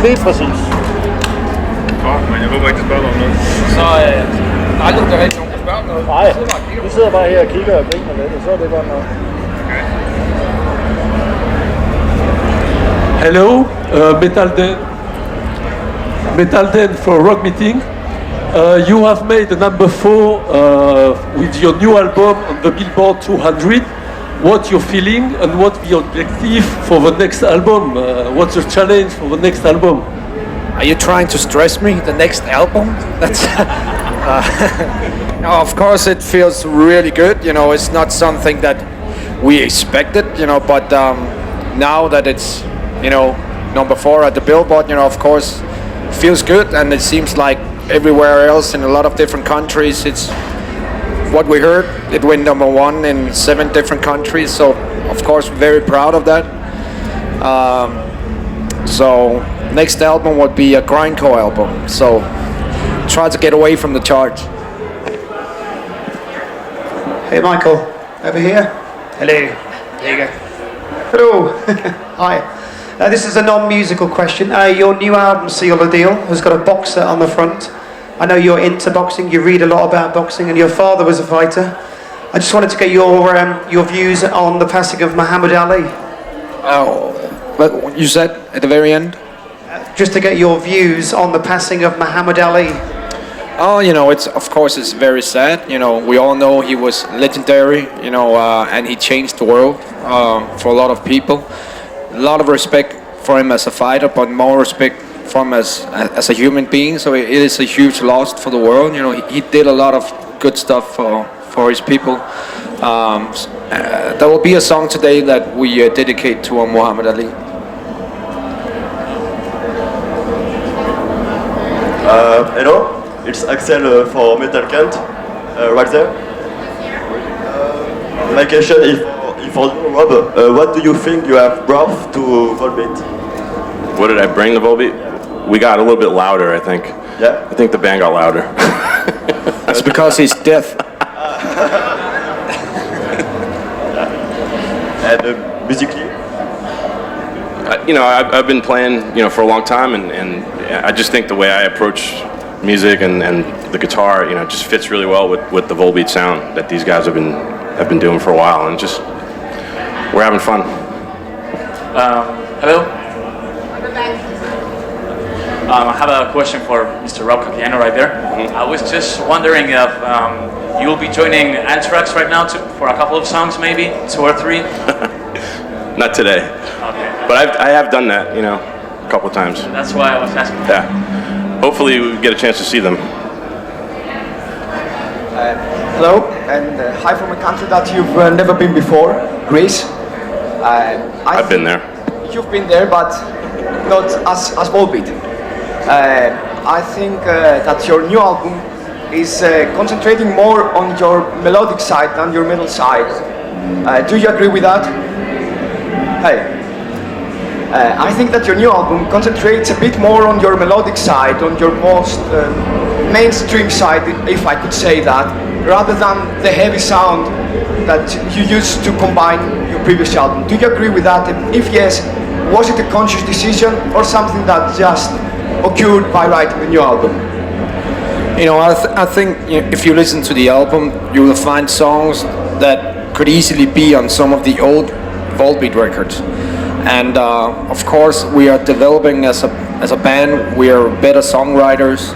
Lige præcis. Men jeg håber ikke, det spørger om noget. Så aldrig der rigtig nogen, der spørger om noget. Nej, vi sidder bare her og kigger og griner lidt, og så er det godt nok. Hello, Metal Den for Rock Meeting. You have made a number 4 with your new album on the Billboard 200. What's your feeling and what's the objective for the next album? What's the challenge for the next album? Are you trying to stress me? The next album? That's. No, of course, it feels really good. You know, it's not something that we expected. You know, but now that it's, you know, number 4 at the Billboard, you know, of course, it feels good, and it seems like everywhere else in a lot of different countries, it's what we heard. It went number 1 in 7 different countries. So, of course, very proud of that. So. Next album would be a grindcore album, so try to get away from the charts. Hey Michael, over here. Hello. There you go. Hello. Hi. This is a non-musical question. Your new album, Seal the Deal, has got a box set on the front. I know you're into boxing, you read a lot about boxing, and your father was a fighter. I just wanted to get your views on the passing of Muhammad Ali. Oh, but you said at the very end? Just to get your views on the passing of Muhammad Ali. Oh, you know, it's very sad. You know, we all know he was legendary. You know, and he changed the world for a lot of people. A lot of respect for him as a fighter, but more respect for him as a human being. So it is a huge loss for the world. You know, he did a lot of good stuff for his people. There will be a song today that we dedicate to Muhammad Ali. Hello, it's Axel for Metal Kent, right there. My question is for Rob, what do you think you have brought to Volbeat? What did I bring to Volbeat? We got a little bit louder, I think. Yeah? I think the band got louder. That's because he's deaf. And musically? You know, I've been playing, you know, for a long time, and I just think the way I approach music and the guitar, you know, just fits really well with the Volbeat sound that these guys have been doing for a while, and just we're having fun. Hello. I have a question for Mr. Rob Capiano right there. Mm-hmm. I was just wondering if you'll be joining Anthrax right now for a couple of songs, maybe 2 or 3. Not today. Okay. But I have done that, you know, a couple of times. That's why I was asking. Yeah. Hopefully we get a chance to see them. Hello, and hi from a country that you've never been before, Greece. I've been there. You've been there, but not as Volbeat. I think that your new album is concentrating more on your melodic side than your metal side. Do you agree with that? Hey. I think that your new album concentrates a bit more on your melodic side, on your most mainstream side, if I could say that, rather than the heavy sound that you used to combine your previous album. Do you agree with that? And if yes, was it a conscious decision or something that just occurred by writing the new album? You know, I think if you listen to the album, you will find songs that could easily be on some of the old Volbeat records. And of course, we are developing as a band. We are better songwriters.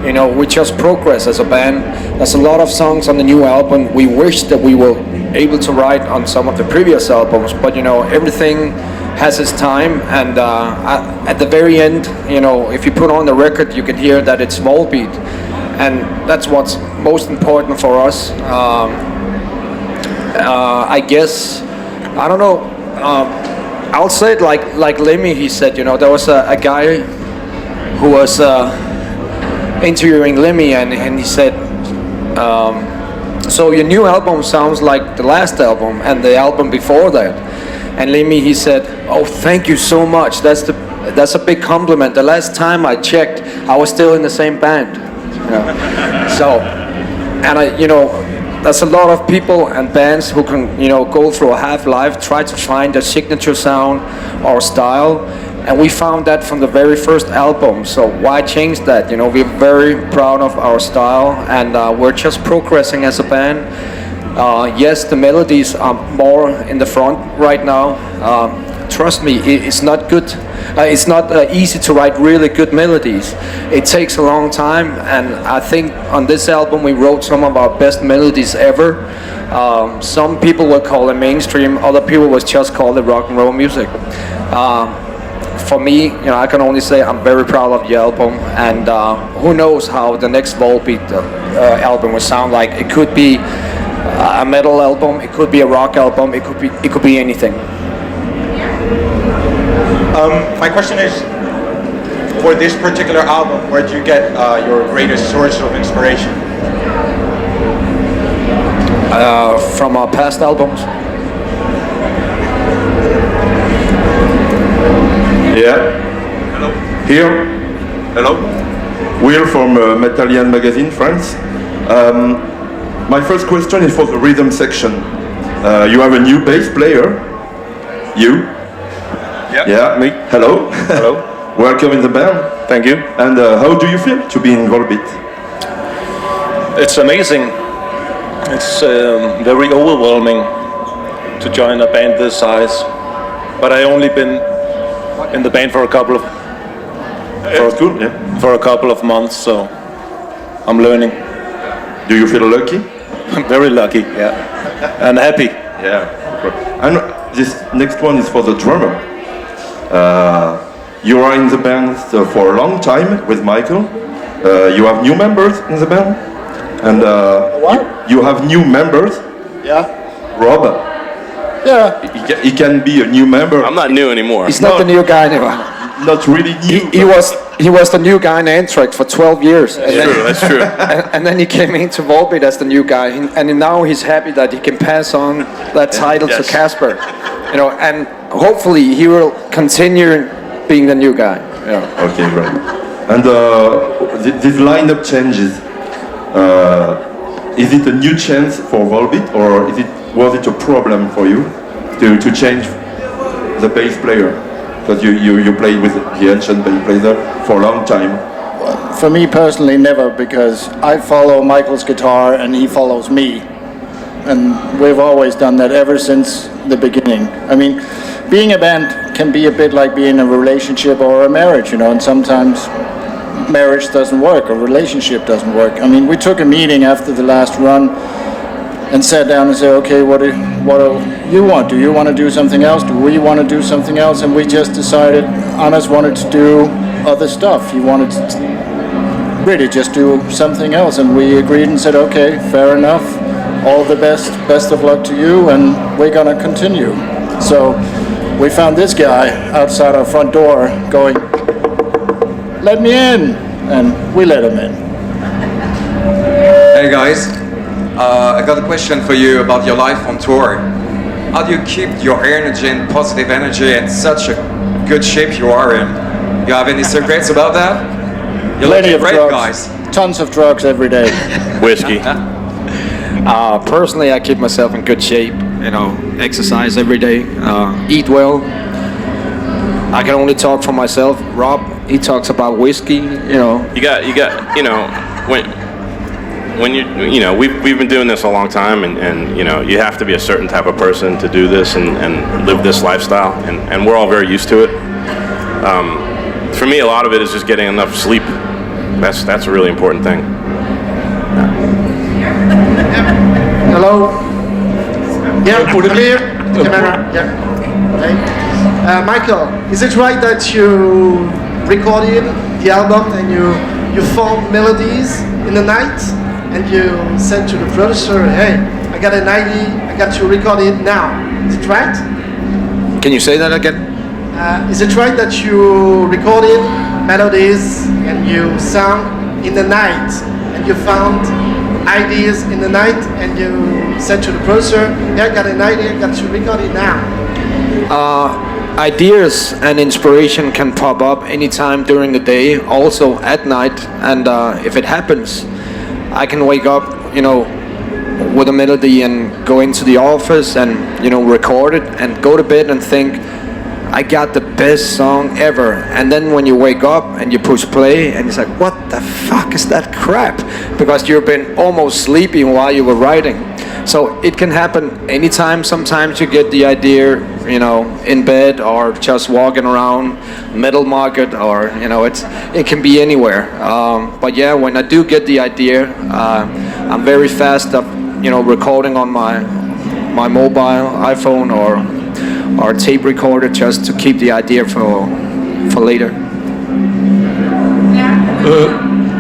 You know, we just progress as a band. There's a lot of songs on the new album we wish that we were able to write on some of the previous albums. But you know, everything has its time. And at the very end, you know, if you put on the record, you can hear that it's Volbeat, and that's what's most important for us. I guess, I don't know. I'll say it like Lemmy. He said, you know, there was a guy who was interviewing Lemmy, and he said, so your new album sounds like the last album and the album before that. And Lemmy, he said, oh, thank you so much. That's a big compliment. The last time I checked, I was still in the same band. You know? So, and you know, there's a lot of people and bands who can, you know, go through a half life, try to find a signature sound or style, And we found that from the very first album. So why change that? You know, we're very proud of our style, and we're just progressing as a band. Yes, the melodies are more in the front right now. Trust me, it's not good. It's not easy to write really good melodies. It takes a long time, and I think on this album we wrote some of our best melodies ever. Some people will call it mainstream, other people will just call it rock and roll music. For me, you know, I can only say I'm very proud of the album, and who knows how the next Volbeat album will sound like. It could be a metal album, it could be a rock album, it could be anything. My question is, for this particular album, where do you get your greatest source of inspiration? From our past albums. Yeah. Hello. Here. Hello. We're from Metallian magazine, France. My first question is for the rhythm section. You have a new bass player. You? Yeah. Yeah, me. Hello. Hello. Welcome in the band. Thank you. And how do you feel to be in Volbeat? It's amazing. It's very overwhelming to join a band this size. But I only been in the band for a couple of for a couple of months, so I'm learning. Do you feel lucky? I'm very lucky, yeah, and happy. Yeah. And this next one is for the drummer. You are in the band for a long time with Michael. You have new members in the band, and you have new members. Yeah. Rob. Yeah. He can be a new member. I'm not new anymore. He's not the new guy anymore. Not really new. He was the new guy in Anthrax for 12 years. That's true. And then he came into Volbeat as the new guy, and now he's happy that he can pass on that title to Casper. You know, and hopefully he will continue being the new guy. Yeah. Okay, right. And this lineup changes. Is it a new chance for Volbeat, or was it a problem for you to change the bass player? Because you played with the ancient bass player for a long time. For me personally, never, because I follow Michael's guitar and he follows me. And we've always done that ever since the beginning. I mean, being a band can be a bit like being in a relationship or a marriage, you know, and sometimes marriage doesn't work or relationship doesn't work. I mean, we took a meeting after the last run and sat down and said, okay, what do you want? Do you want to do something else? Do we want to do something else? And we just decided Anders wanted to do other stuff. He wanted to really just do something else. And we agreed and said, okay, fair enough. All the best of luck to you, and we're going to continue. So we found this guy outside our front door going, let me in. And we let him in. Hey guys. I got a question for you about your life on tour. How do you keep your energy and positive energy in such a good shape you are in? You have any secrets about that? You're looking great, guys. Tons of drugs every day. Whiskey. Personally, I keep myself in good shape. You know, exercise every day, eat well. I can only talk for myself. Rob, he talks about whiskey. You know, You got. You know, when you know, we've been doing this a long time, and you know, you have to be a certain type of person to do this and live this lifestyle, and we're all very used to it. For me, a lot of it is just getting enough sleep. That's a really important thing. Hello? Yeah, clear? Camera, yeah. Okay. Michael, is it right that you recorded the album and you found melodies in the night and you said to the producer, hey, I got an idea, I got to record it now. Is it right? Can you say that again? Is it right that you recorded melodies and you sang in the night and you found ideas in the night and you said to the producer, yeah, I got an idea, I got to record it now? Ideas and inspiration can pop up anytime during the day, also at night, and if it happens, I can wake up, you know, with a melody and go into the office and, you know, record it and go to bed and think, I got the best song ever. And then when you wake up and you push play and it's like, what the fuck is that crap? Because you've been almost sleeping while you were writing. So it can happen anytime. Sometimes you get the idea, in bed or just walking around Metal Market, or it can be anywhere. But yeah, when I do get the idea, I'm very fast at recording on my mobile iPhone or tape recorder, just to keep the idea for later.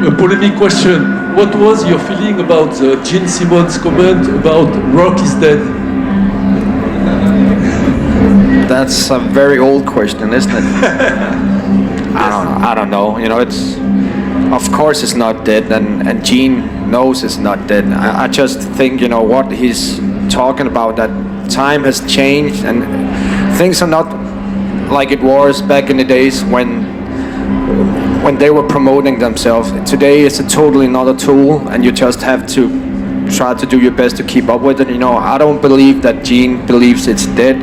A polemic question. What was your feeling about Gene Simmons' comment about rock is dead? That's a very old question, isn't it? I don't know. It's, of course it's not dead, and Gene knows it's not dead. I just think, what he's talking about, that time has changed and things are not like it was back in the days when they were promoting themselves. Today it's a totally another tool, and you just have to try to do your best to keep up with it. I don't believe that Gene believes it's dead.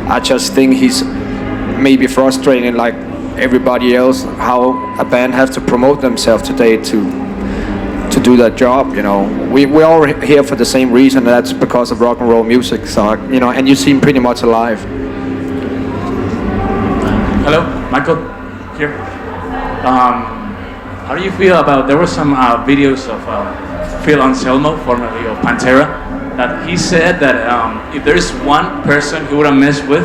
I just think he's maybe frustrated like everybody else, how a band have to promote themselves today to do that job. We're all here for the same reason, and that's because of rock and roll music. So and you seem pretty much alive. Hello, Michael here. How do you feel about, there were some videos of Phil Anselmo, formerly of Pantera, that he said that if there is one person he wouldn't mess with,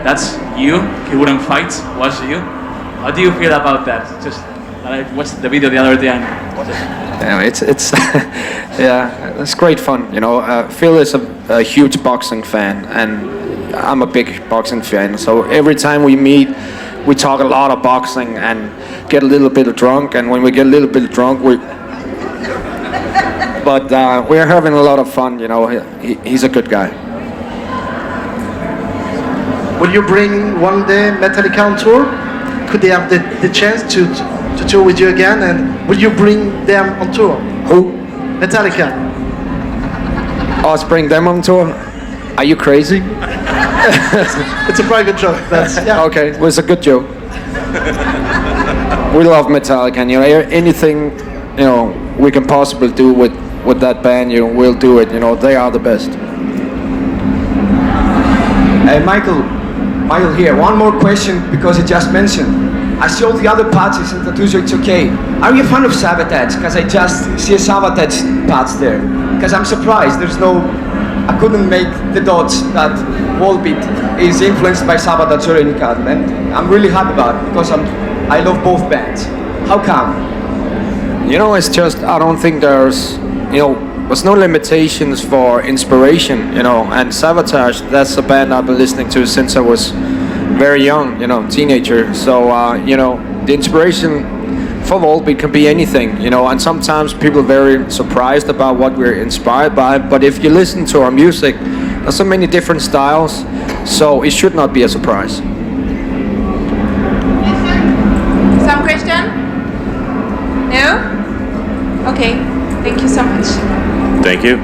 that's you. He wouldn't fight, was you. How do you feel about that? Just I watched the video the other day and yeah, it's yeah, it's great fun. Phil is a huge boxing fan, and I'm a big boxing fan. So every time we meet, we talk a lot of boxing and get a little bit drunk. And when we get a little bit drunk, but we're having a lot of fun. He's a good guy. Will you bring one day Metallica on tour? Could they have the chance to tour with you again? And will you bring them on tour? Who? Metallica. Us bring them on tour? Are you crazy? It's a private joke. Yeah. Okay, well, it's a good joke. We love Metallica, and anything we can possibly do with that band, we'll do it. They are the best. Hey, Michael here. One more question, because you just mentioned, I see all the other parties and tattoos, it's okay. Are you a fan of Sabotage? Because I just see a Sabotage parts there. Because I'm surprised I couldn't make the dots that Volbeat is influenced by Sabotage or any kind, and I'm really happy about it, because I love both bands. How come? It's just, I don't think there's no limitations for inspiration, and Sabotage, that's a band I've been listening to since I was very young, teenager. So, the inspiration for Volbeat can be anything, and sometimes people are very surprised about what we're inspired by, but if you listen to our music, there's so many different styles, so it should not be a surprise. Some question? No? Okay, thank you so much. Thank you.